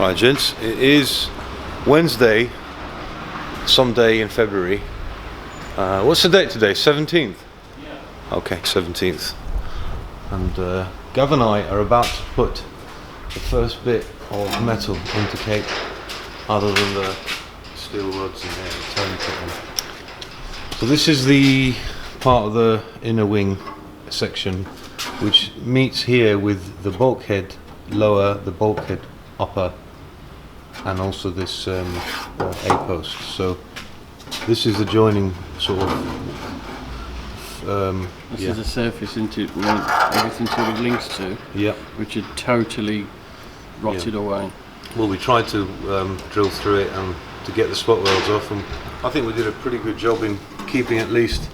Right, gents, it is Wednesday, some day in February. What's the date today? 17th? Yeah. Okay, 17th. And Gavin and I are about to put the first bit of metal into Cape, other than the steel rods in there, the tourniquet one. So this is the part of the inner wing section which meets here with the bulkhead lower, the bulkhead upper, and also this A-post. So this is the joining sort of this is the surface into where everything sort of links to, which had totally rotted away. Well, we tried to drill through it and to get the spot welds off, and I think we did a pretty good job in keeping at least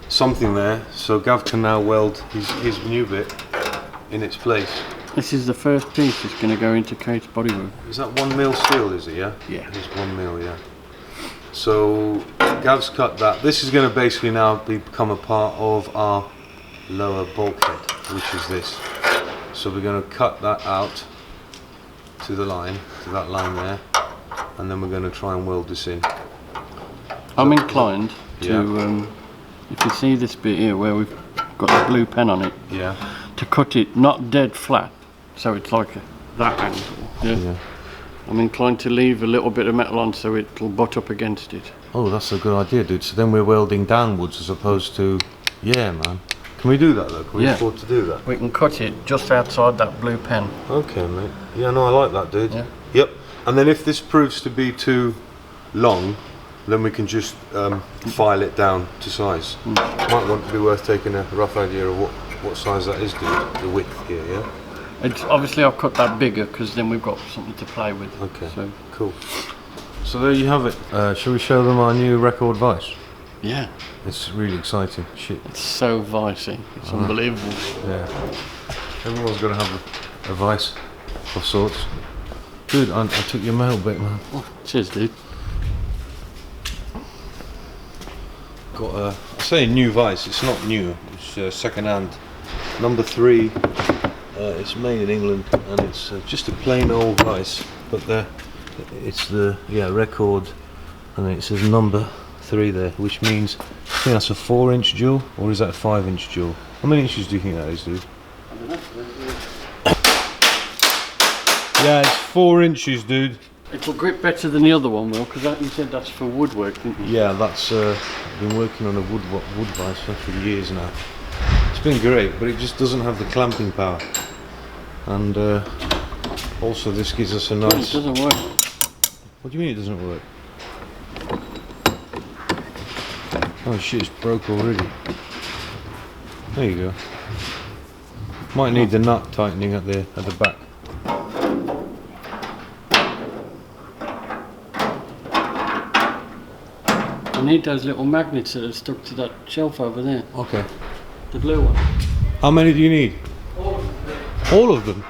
something there, so Gav can now weld his new bit in its place. This is the first piece that's going to go into Kate's bodywork. Is that 1 mil steel, is it, yeah? Yeah. It's 1 mil, yeah. So Gav's cut that. This is going to basically now become a part of our lower bulkhead, which is this. So we're going to cut that out to the line, to that line there, and then we're going to try and weld this in. I'm inclined to, if you see this bit here where we've got the blue pen on it, to cut it not dead flat, so it's like that angle. Yeah. I'm inclined to leave a little bit of metal on so it'll butt up against it. Oh, that's a good idea, dude. So then we're welding downwards as opposed to, man. Can we do that though? Can we afford to do that? We can cut it just outside that blue pen. Okay, mate. Yeah, no, I like that, dude. Yeah. Yep. And then if this proves to be too long, then we can just file it down to size. Might want to be worth taking a rough idea of what size that is, dude. The width here, yeah? It's obviously I've cut that bigger because then we've got something to play with. Okay, so cool. So there you have it. Shall we show them our new record vise? Yeah. It's really exciting. Shit. It's so vicey. It's unbelievable. Yeah. Everyone's got to have a vice of sorts. Dude, I took your mail bit, man. Oh, cheers, dude. Got I say new vice, it's not new, it's second hand, number 3. It's made in England, and it's just a plain old vice, but it's the record, and then it says number 3 there, which means I think that's a 4-inch jewel, or is that a 5-inch jewel? How many inches do you think that is, dude? Yeah, it's 4 inches, dude. It'll grip better than the other one, Will, because you said that's for woodwork, didn't you? Yeah, that's been working on a wood vice for years now. It's been great, but it just doesn't have the clamping power. And also this gives us a nice... It doesn't work. What do you mean it doesn't work? Oh shit, it's broke already. There you go. Might need the nut tightening at the back. I need those little magnets that are stuck to that shelf over there. Okay. The blue one. How many do you need? All of them. All of them?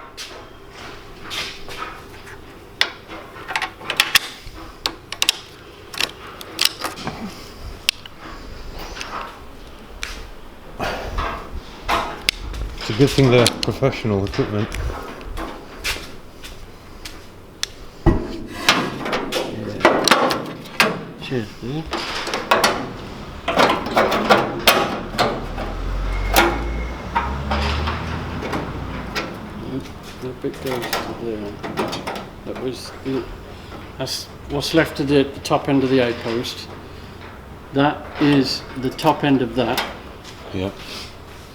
It's a good thing they're professional equipment. Cheers, dude. That bit goes to there. That's what's left of the top end of the A-post. That is the top end of that. Yeah.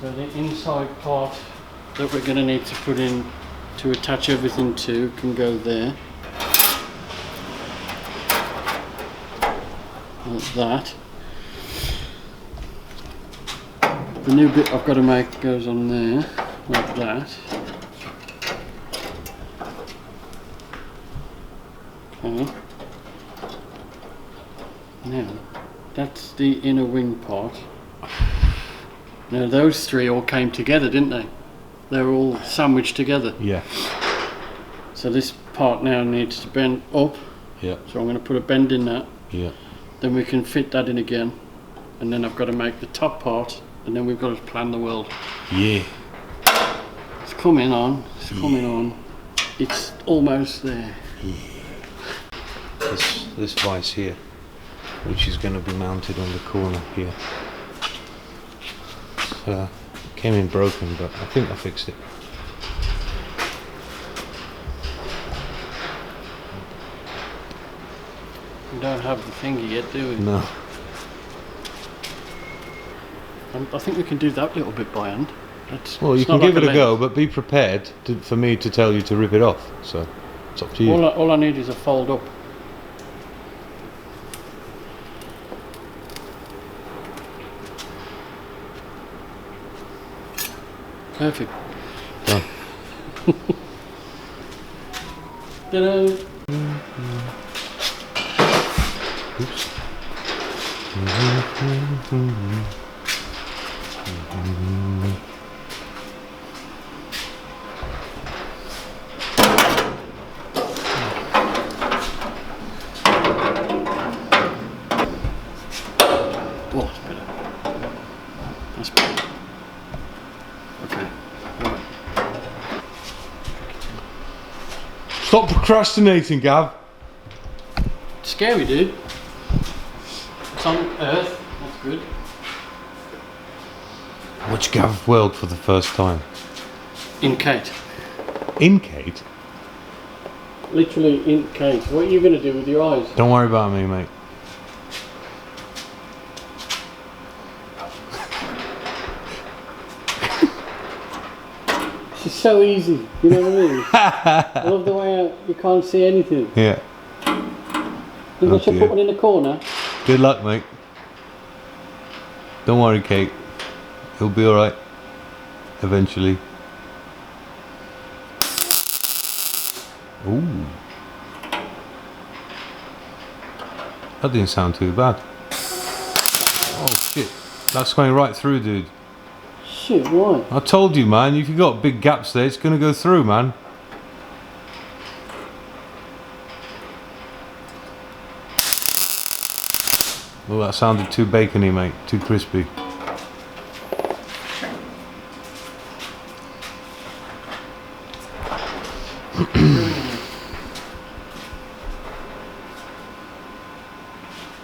So the inside part that we're going to need to put in to attach everything to can go there. Like that. The new bit I've got to make goes on there, like that. Okay. Now, that's the inner wing part. Now those 3 all came together, didn't they? They were all sandwiched together. Yeah. So this part now needs to bend up. Yeah. So I'm going to put a bend in that. Yeah. Then we can fit that in again. And then I've got to make the top part, and then we've got to plan the weld. Yeah. It's coming on. It's coming on. It's almost there. This vice here, which is going to be mounted on the corner here. Came in broken, but I think I fixed it. We don't have the thingy yet, do we? No. I think we can do that little bit by hand. Well, you can give it a go, but be prepared for me to tell you to rip it off. So it's up to you. All I need is a fold up. Perfect. Done. Ta-da. Oops. Oh, that's better. That's better. Okay. Right. Stop procrastinating, Gav. Scary, dude. It's on Earth. That's good. Watch Gav weld for the first time. In Kate. In Kate? Literally in Kate. What are you going to do with your eyes? Don't worry about me, mate. It's so easy. You know what I mean? I love the way you can't see anything. Yeah. Think I should put one in the corner? Good luck, mate. Don't worry, Kate. He'll be alright. Eventually. Ooh. That didn't sound too bad. Oh shit. That's going right through, dude. Shit, why? I told you, man. If you got big gaps there, it's going to go through, man. Oh, that sounded too bacony, mate. Too crispy.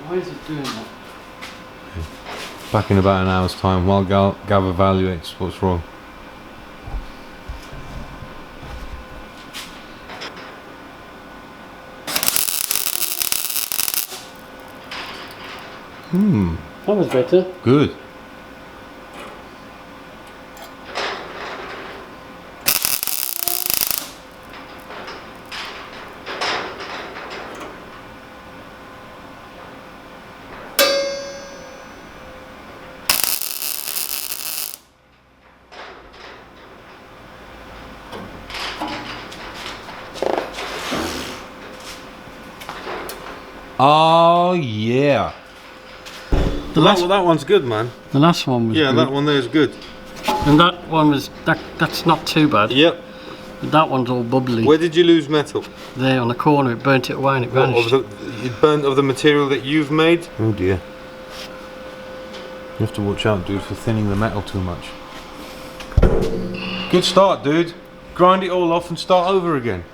Why is it doing that? Back in about an hour's time while Gav evaluates what's wrong. That was better. Good. Oh yeah. That one's good, man. The last one was good. That one there is good. And that one was that's not too bad. Yep. But that one's all bubbly. Where did you lose metal? There on the corner, it burnt it away and it vanished. It burnt of the material that you've made? Oh dear. You have to watch out, dude, for thinning the metal too much. Good start, dude. Grind it all off and start over again.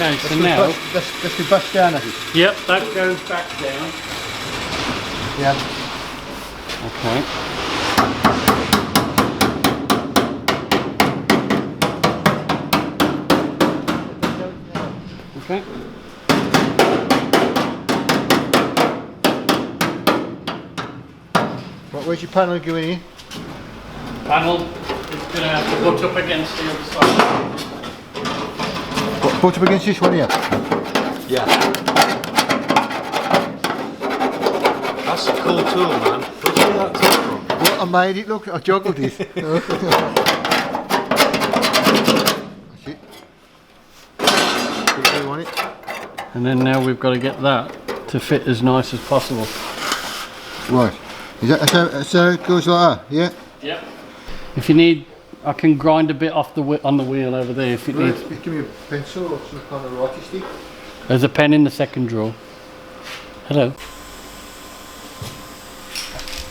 Okay, so now... Let's be back down, I think. Yep, that goes back down. Yeah. Okay. Okay. Where's your panel going in? Panel is going to have to butt up against the other side. Butt up against this one here? Yeah. That's a cool tool, man. Where'd you get that tool from? Well, I made it, look, I juggled it. That's it. And then now we've got to get that to fit as nice as possible. Right. Is that so it goes like that? Yeah. Yep. If you need, I can grind a bit off the on the wheel over there if you need. Just give me a pencil or some kind of writing stick. There's a pen in the second drawer. Hello.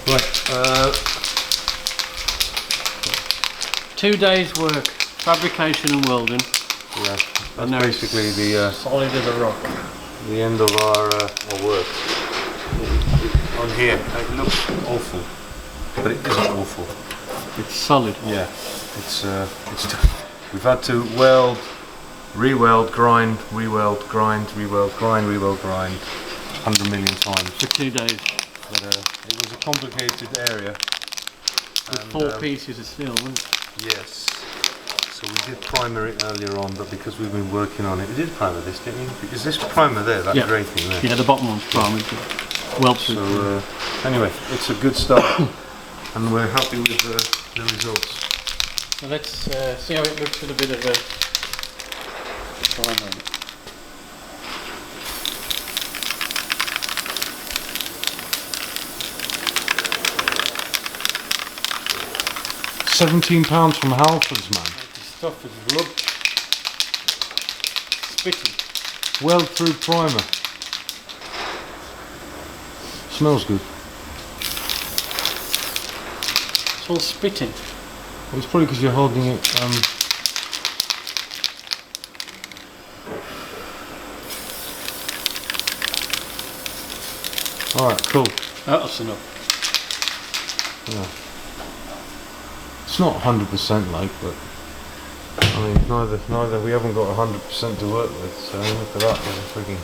Right. 2 days work, fabrication and welding. Yeah. And That's now basically the solid as a rock. the end of our work. On here, it looks awful, but it isn't awful. It's solid. Yeah, it's we've had to weld, re-weld, grind, re-weld, grind, re-weld, grind, re-weld, grind, 100 million times. For 2 days. But it was a complicated area. With 4 pieces of steel, wasn't it? Yes. So we did primer it earlier on, but because we've been working on it, we did primer this, didn't we? Is this primer there? That grey thing there? Yeah, the bottom one's primed. Well, so anyway, it's a good start, and we're happy with the results. so let's see how it looks with a bit of a primer. £17 from Halfords, man. The stuff is rubbed, spitting. Weld through primer. Smells good. It's all spitting. Well, it's probably because you're holding it. All right, cool. That's enough. Yeah. It's not 100% like, but I mean, neither. We haven't got 100% to work with. So look at that. There's a freaking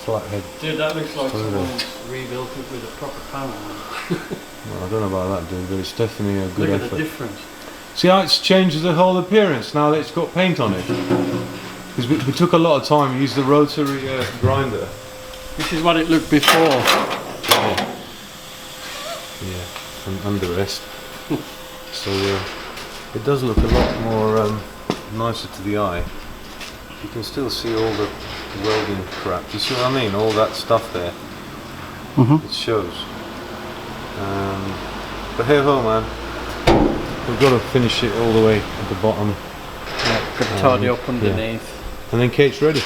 flathead. Dude, that looks like Totally. someone's rebuilt it with a proper panel. Well, I don't know about that, dude, but it's definitely a good Look effort. at the difference. See how it's changed the whole appearance now that it's got paint on it? Because we took a lot of time, we used the rotary grinder. This is what it looked before. Yeah, from under rest. So it does look a lot more nicer to the eye. You can still see all the welding crap. You see what I mean? All that stuff there. It shows. But hey ho, man. We've got to finish it all the way at the bottom. Yeah, got to tidy up underneath. Yeah. And then Kate's ready.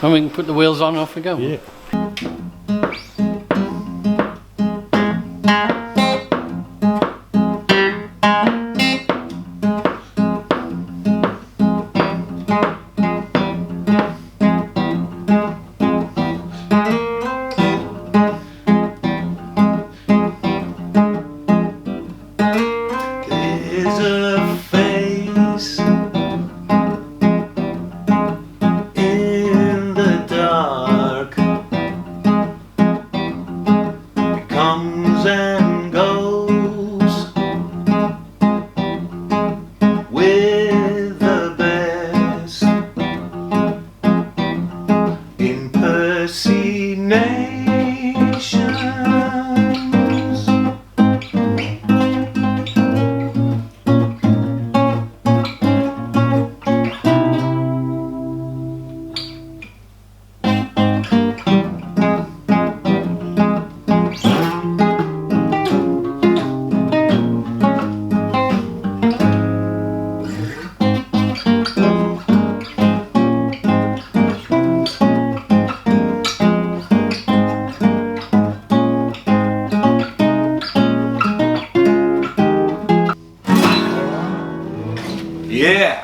And we can put the wheels on and off we go. Yeah. Yeah.